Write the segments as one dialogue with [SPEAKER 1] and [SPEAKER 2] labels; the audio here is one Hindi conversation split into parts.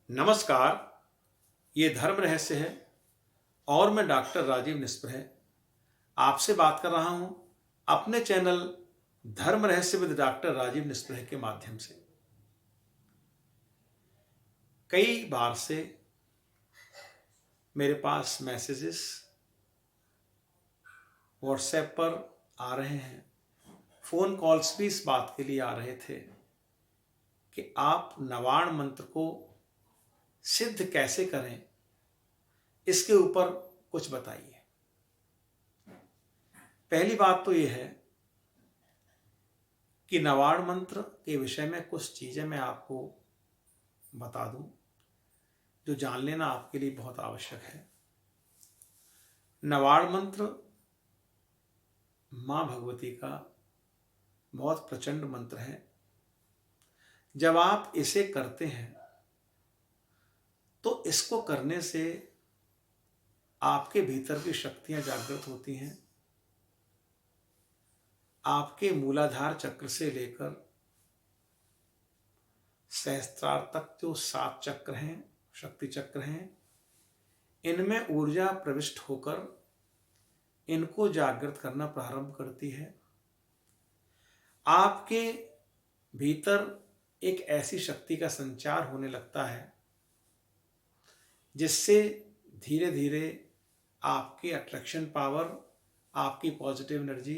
[SPEAKER 1] नमस्कार, ये धर्म रहस्य है और मैं डॉक्टर राजीव निस्पृह आपसे बात कर रहा हूँ अपने चैनल धर्म रहस्य विद डॉक्टर राजीव निस्पृह के माध्यम से। कई बार से मेरे पास मैसेजेस व्हाट्सएप पर आ रहे हैं, फ़ोन कॉल्स भी इस बात के लिए आ रहे थे कि आप नवाण मंत्र को सिद्ध कैसे करें, इसके ऊपर कुछ बताइए। पहली बात तो ये है कि नवाण मंत्र के विषय में कुछ चीज़ें मैं आपको बता दूं जो जान लेना आपके लिए बहुत आवश्यक है। नवाण मंत्र माँ भगवती का बहुत प्रचंड मंत्र है। जब आप इसे करते हैं तो इसको करने से आपके भीतर की शक्तियां जागृत होती हैं। आपके मूलाधार चक्र से लेकर सहस्त्रार तक जो 7 चक्र हैं, शक्ति चक्र हैं, इनमें ऊर्जा प्रविष्ट होकर इनको जागृत करना प्रारंभ करती है। आपके भीतर एक ऐसी शक्ति का संचार होने लगता है जिससे धीरे धीरे आपकी अट्रैक्शन पावर, आपकी पॉजिटिव एनर्जी,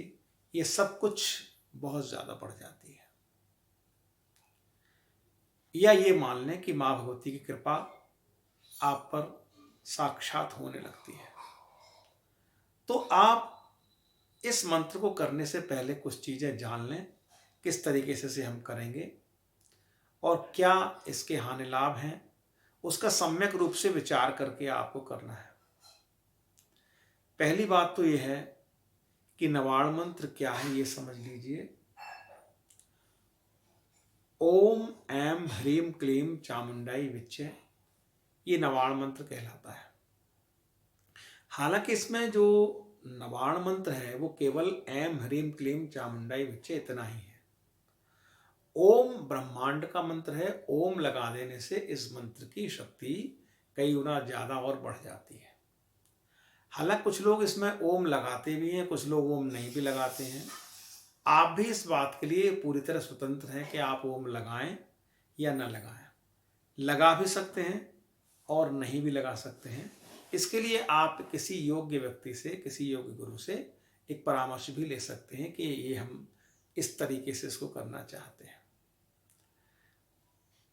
[SPEAKER 1] ये सब कुछ बहुत ज़्यादा बढ़ जाती है। या ये मान लें कि माँ भगवती की कृपा आप पर साक्षात होने लगती है। तो आप इस मंत्र को करने से पहले कुछ चीज़ें जान लें, किस तरीके से हम करेंगे और क्या इसके हानि लाभ हैं, उसका सम्यक रूप से विचार करके आपको करना है। पहली बात तो यह है कि नवाण मंत्र क्या है, ये समझ लीजिए। ओम ऐम ह्रीम क्लीम चामुंडाई विच्चे, ये नवाण मंत्र कहलाता है। हालांकि इसमें जो नवाण मंत्र है वो केवल ऐम ह्रीम क्लीम चामुंडाई विच्चे इतना ही है। ओम ब्रह्मांड का मंत्र है। ओम लगा देने से इस मंत्र की शक्ति कई गुना ज़्यादा और बढ़ जाती है। हालांकि कुछ लोग इसमें ओम लगाते भी हैं, कुछ लोग ओम नहीं भी लगाते हैं। आप भी इस बात के लिए पूरी तरह स्वतंत्र हैं कि आप ओम लगाएं या न लगाएं। लगा भी सकते हैं और नहीं भी लगा सकते हैं। इसके लिए आप किसी योग्य व्यक्ति से, किसी योग्य गुरु से एक परामर्श भी ले सकते हैं कि ये हम इस तरीके से इसको करना चाहते हैं।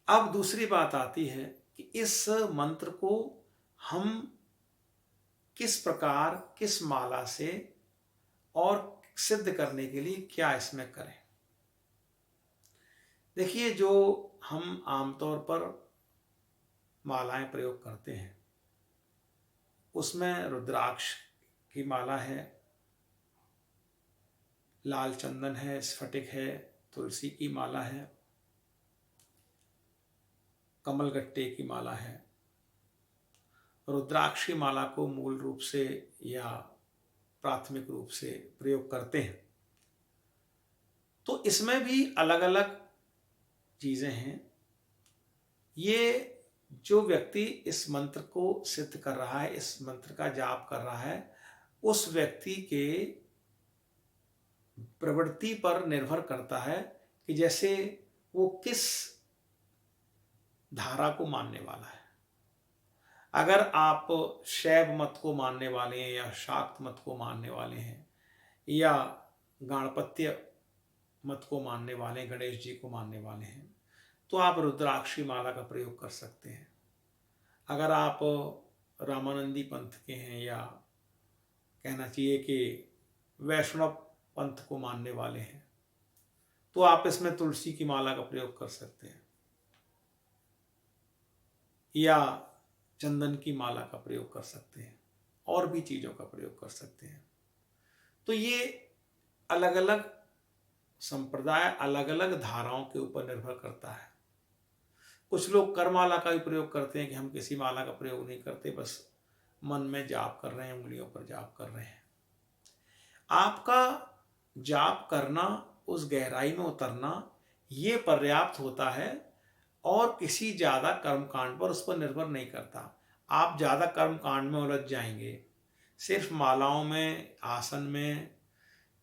[SPEAKER 1] अब दूसरी बात आती है कि इस मंत्र को हम किस प्रकार, किस माला से और सिद्ध करने के लिए क्या इसमें करें। देखिए, जो हम आमतौर पर मालाएं प्रयोग करते हैं उसमें रुद्राक्ष की माला है, लाल चंदन है, स्फटिक है, तुलसी की माला है, कमलगट्टे की माला है। रुद्राक्ष की माला को मूल रूप से या प्राथमिक रूप से प्रयोग करते हैं। तो इसमें भी अलग अलग चीज़ें हैं। ये जो व्यक्ति इस मंत्र को सिद्ध कर रहा है, इस मंत्र का जाप कर रहा है, उस व्यक्ति के प्रवृत्ति पर निर्भर करता है कि जैसे वो किस धारा को मानने वाला है। अगर आप शैव मत को मानने वाले हैं या शाक्त मत को मानने वाले हैं या गाणपत्य मत को मानने वाले हैं, गणेश जी को मानने वाले हैं, तो आप रुद्राक्षी माला का प्रयोग कर सकते हैं। अगर आप रामानंदी पंथ के हैं या कहना चाहिए कि वैष्णव पंथ को मानने वाले हैं, तो आप इसमें तुलसी की माला का प्रयोग कर सकते हैं या चंदन की माला का प्रयोग कर सकते हैं और भी चीज़ों का प्रयोग कर सकते हैं। तो ये अलग अलग संप्रदाय, अलग अलग धाराओं के ऊपर निर्भर करता है। कुछ लोग करमाला का भी प्रयोग करते हैं कि हम किसी माला का प्रयोग नहीं करते, बस मन में जाप कर रहे हैं, उंगलियों पर जाप कर रहे हैं। आपका जाप करना, उस गहराई में उतरना, ये पर्याप्त होता है और किसी ज़्यादा कर्मकांड पर उस पर निर्भर नहीं करता। आप ज़्यादा कर्मकांड में उलझ जाएंगे, सिर्फ मालाओं में, आसन में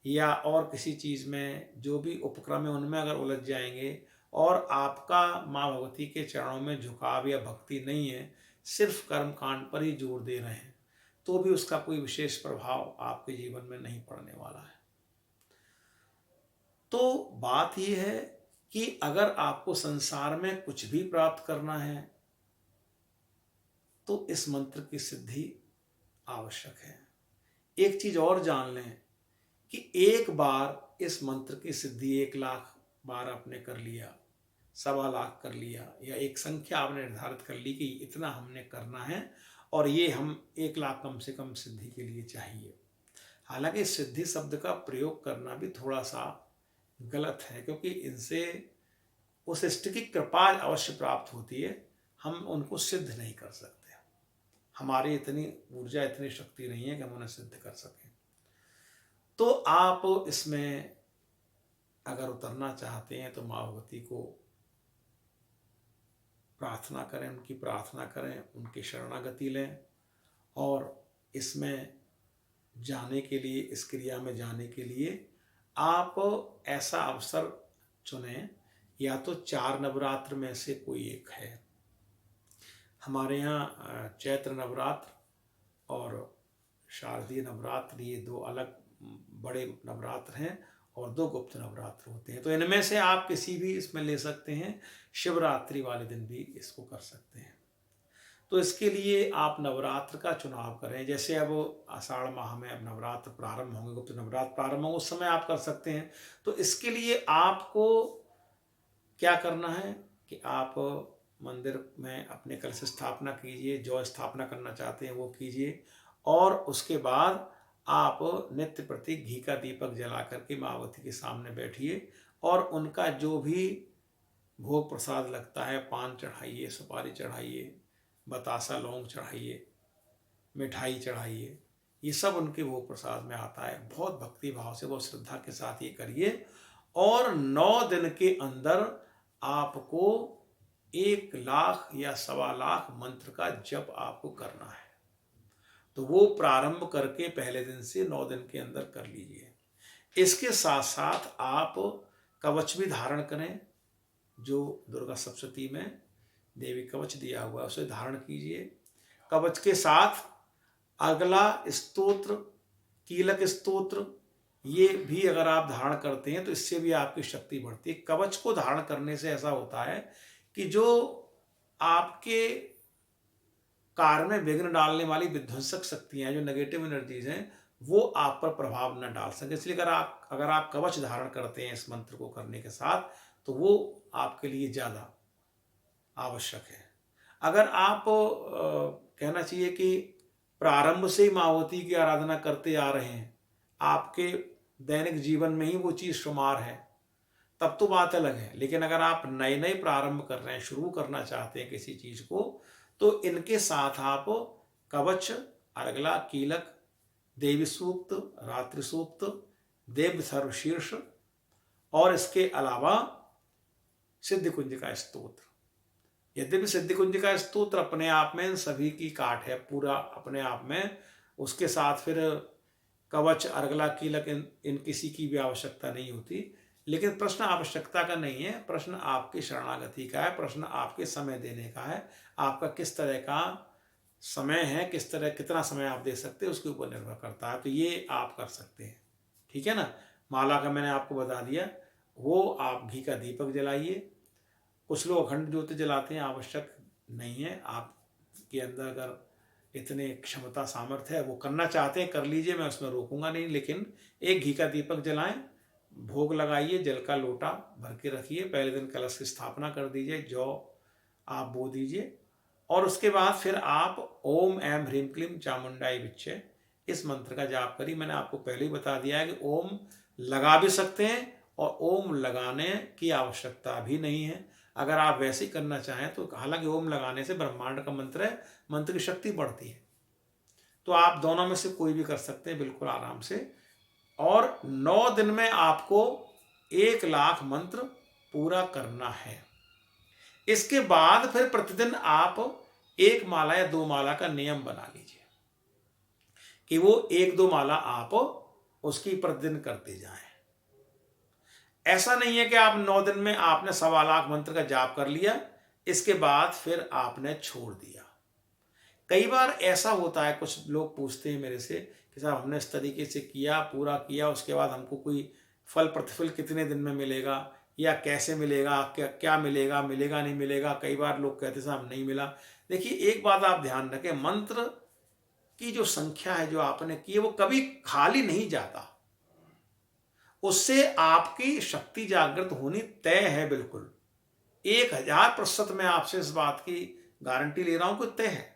[SPEAKER 1] या और किसी चीज़ में, जो भी उपक्रम है उनमें अगर उलझ जाएंगे और आपका माँ भगवती के चरणों में झुकाव या भक्ति नहीं है, सिर्फ कर्मकांड पर ही जोर दे रहे हैं, तो भी उसका कोई विशेष प्रभाव आपके जीवन में नहीं पड़ने वाला है। तो बात यह है कि अगर आपको संसार में कुछ भी प्राप्त करना है तो इस मंत्र की सिद्धि आवश्यक है। एक चीज और जान लें कि एक बार इस मंत्र की सिद्धि 1,00,000 बार आपने कर लिया, 1,25,00,000 कर लिया, या एक संख्या आपने निर्धारित कर ली कि इतना हमने करना है और ये हम 1,00,000 कम से कम सिद्धि के लिए चाहिए। हालांकि सिद्धि शब्द का प्रयोग करना भी थोड़ा सा गलत है, क्योंकि इनसे उस इष्ट की कृपा अवश्य प्राप्त होती है, हम उनको सिद्ध नहीं कर सकते। हमारी इतनी ऊर्जा, इतनी शक्ति नहीं है कि हम उन्हें सिद्ध कर सकें। तो आप इसमें अगर उतरना चाहते हैं तो माँ भगवती को प्रार्थना करें, उनकी प्रार्थना करें, उनकी शरणागति लें और इसमें जाने के लिए, इस क्रिया में जाने के लिए आप ऐसा अवसर चुनें, या तो 4 नवरात्र में से कोई एक है। हमारे यहाँ चैत्र नवरात्र और शारदीय नवरात्र, ये 2 अलग बड़े नवरात्र हैं और 2 गुप्त नवरात्र होते हैं। तो इनमें से आप किसी भी इसमें ले सकते हैं। शिवरात्रि वाले दिन भी इसको कर सकते हैं। तो इसके लिए आप नवरात्र का चुनाव करें। जैसे अब आषाढ़ माह में अब नवरात्र प्रारंभ होंगे, गुप्त नवरात्र प्रारंभ होंगे, उस समय आप कर सकते हैं। तो इसके लिए आपको क्या करना है कि आप मंदिर में अपने कलश स्थापना कीजिए, जो स्थापना करना चाहते हैं वो कीजिए, और उसके बाद आप नित्य प्रति घी का दीपक जला करके माँ भगवती के सामने बैठिए और उनका जो भी भोग प्रसाद लगता है, पान चढ़ाइए, सुपारी चढ़ाइए, बतासा लौंग चढ़ाइए, मिठाई चढ़ाइए, ये सब उनके भोग प्रसाद में आता है। बहुत भक्ति भाव से, बहुत श्रद्धा के साथ ये करिए और 9 दिन के अंदर आपको 1,00,000 या 1,25,00,000 मंत्र का जप आपको करना है। तो वो प्रारंभ करके पहले दिन से 9 दिन के अंदर कर लीजिए। इसके साथ साथ आप कवच भी धारण करें, जो दुर्गा सप्तशती में देवी कवच दिया हुआ है उसे धारण कीजिए। कवच के साथ अगला स्तोत्र, कीलक स्तोत्र, ये भी अगर आप धारण करते हैं तो इससे भी आपकी शक्ति बढ़ती है। कवच को धारण करने से ऐसा होता है कि जो आपके कार्य में विघ्न डालने वाली विध्वंसक शक्तियां, जो नेगेटिव एनर्जीज हैं, वो आप पर प्रभाव न डाल सके। इसलिए अगर आप कवच धारण करते हैं इस मंत्र को करने के साथ, तो वो आपके लिए ज़्यादा आवश्यक है। अगर आप कहना चाहिए कि प्रारंभ से ही माँ भगवती की आराधना करते आ रहे हैं, आपके दैनिक जीवन में ही वो चीज़ शुमार है, तब तो बात अलग है। लेकिन अगर आप नए नए प्रारंभ कर रहे हैं, शुरू करना चाहते हैं किसी चीज़ को, तो इनके साथ आप कवच, अर्गला, कीलक, देवी सूक्त, रात्रि सूक्त, देव सर्वशीर्ष और इसके अलावा सिद्धि कुंज का स्तोत्र। यद्यपि सिद्धि कुंज का स्तोत्र अपने आप में सभी की काट है, पूरा अपने आप में, उसके साथ फिर कवच, अर्गला, कीलक, इन किसी की भी आवश्यकता नहीं होती। लेकिन प्रश्न आवश्यकता का नहीं है, प्रश्न आपकी शरणागति का है, प्रश्न आपके समय देने का है। आपका किस तरह का समय है, कितना समय आप दे सकते हैं, उसके ऊपर निर्भर करता है। तो ये आप कर सकते हैं, ठीक है ना। माला का मैंने आपको बता दिया, वो आप घी का दीपक जलाइए। कुछ लोग अखंड ज्योति जलाते हैं, आवश्यक नहीं है। आपके अंदर अगर इतने क्षमता, सामर्थ्य है, वो करना चाहते हैं, कर लीजिए, मैं उसमें रोकूंगा नहीं। लेकिन एक घी का दीपक जलाएं, भोग लगाइए, जल का लोटा भर के रखिए, पहले दिन कलश की स्थापना कर दीजिए, जौ आप बो दीजिए, और उसके बाद फिर आप ओम ऐं ह्रीं क्लीं चामुंडाई विच्चे इस मंत्र का जाप करिए। मैंने आपको पहले ही बता दिया है कि ओम लगा भी सकते हैं और ओम लगाने की आवश्यकता भी नहीं है। अगर आप वैसे ही करना चाहें तो, हालांकि ओम लगाने से ब्रह्मांड का मंत्र है, मंत्र की शक्ति बढ़ती है, तो आप दोनों में से कोई भी कर सकते हैं बिल्कुल आराम से। और 9 दिन में आपको 1,00,000 मंत्र पूरा करना है। इसके बाद फिर प्रतिदिन आप 1 माला या 2 माला का नियम बना लीजिए कि वो 1-2 माला आप उसकी प्रतिदिन करते जाएं। ऐसा नहीं है कि आप 9 दिन में आपने 1.25 लाख मंत्र का जाप कर लिया, इसके बाद फिर आपने छोड़ दिया। कई बार ऐसा होता है, कुछ लोग पूछते हैं मेरे से कि साहब हमने इस तरीके से किया, पूरा किया, उसके बाद हमको कोई फल प्रतिफल कितने दिन में मिलेगा या कैसे मिलेगा, क्या क्या मिलेगा, मिलेगा नहीं मिलेगा। कई बार लोग कहते हैं साहब नहीं मिला। देखिए, एक बात आप ध्यान रखें, मंत्र की जो संख्या है जो आपने की है वो कभी खाली नहीं जाता, उससे आपकी शक्ति जागृत होनी तय है। बिल्कुल 1000% मैं आपसे इस बात की गारंटी ले रहा हूं कि तय है।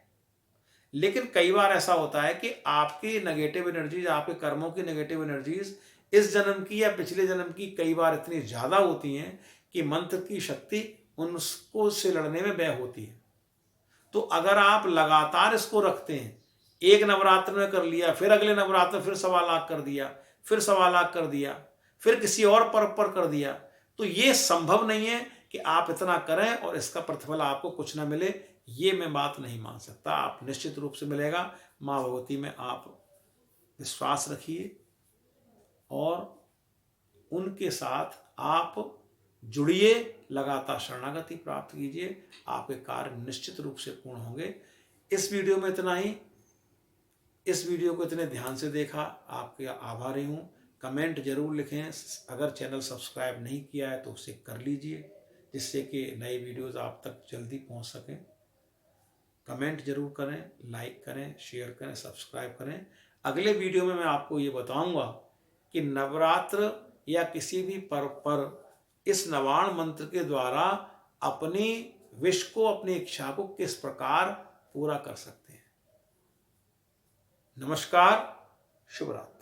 [SPEAKER 1] लेकिन कई बार ऐसा होता है कि आपकी नेगेटिव एनर्जीज, आपके कर्मों की नेगेटिव एनर्जीज इस जन्म की या पिछले जन्म की कई बार इतनी ज्यादा होती हैं कि मंत्र की शक्ति उनको से लड़ने में व्यय होती है। तो अगर आप लगातार इसको रखते हैं, एक नवरात्र में कर लिया, फिर अगले नवरात्र में फिर 1.25 लाख कर दिया, फिर 1.25 लाख कर दिया, फिर किसी और पर्व पर कर दिया, तो ये संभव नहीं है कि आप इतना करें और इसका प्रतिफल आपको कुछ ना मिले। ये मैं बात नहीं मान सकता। आप निश्चित रूप से मिलेगा। माँ भगवती में आप विश्वास रखिए और उनके साथ आप जुड़िए, लगातार शरणागति प्राप्त कीजिए, आपके कार्य निश्चित रूप से पूर्ण होंगे। इस वीडियो में इतना ही। इस वीडियो को इतने ध्यान से देखा, आपके आभारी हूँ। कमेंट जरूर लिखें। अगर चैनल सब्सक्राइब नहीं किया है तो उसे कर लीजिए, जिससे कि नई वीडियोस आप तक जल्दी पहुँच सकें। कमेंट जरूर करें, लाइक करें, शेयर करें, सब्सक्राइब करें। अगले वीडियो में मैं आपको ये बताऊंगा कि नवरात्र या किसी भी पर्व पर इस नवाण मंत्र के द्वारा अपनी विश को, अपनी इच्छा को किस प्रकार पूरा कर सकते हैं। नमस्कार, शुभ रात्रि।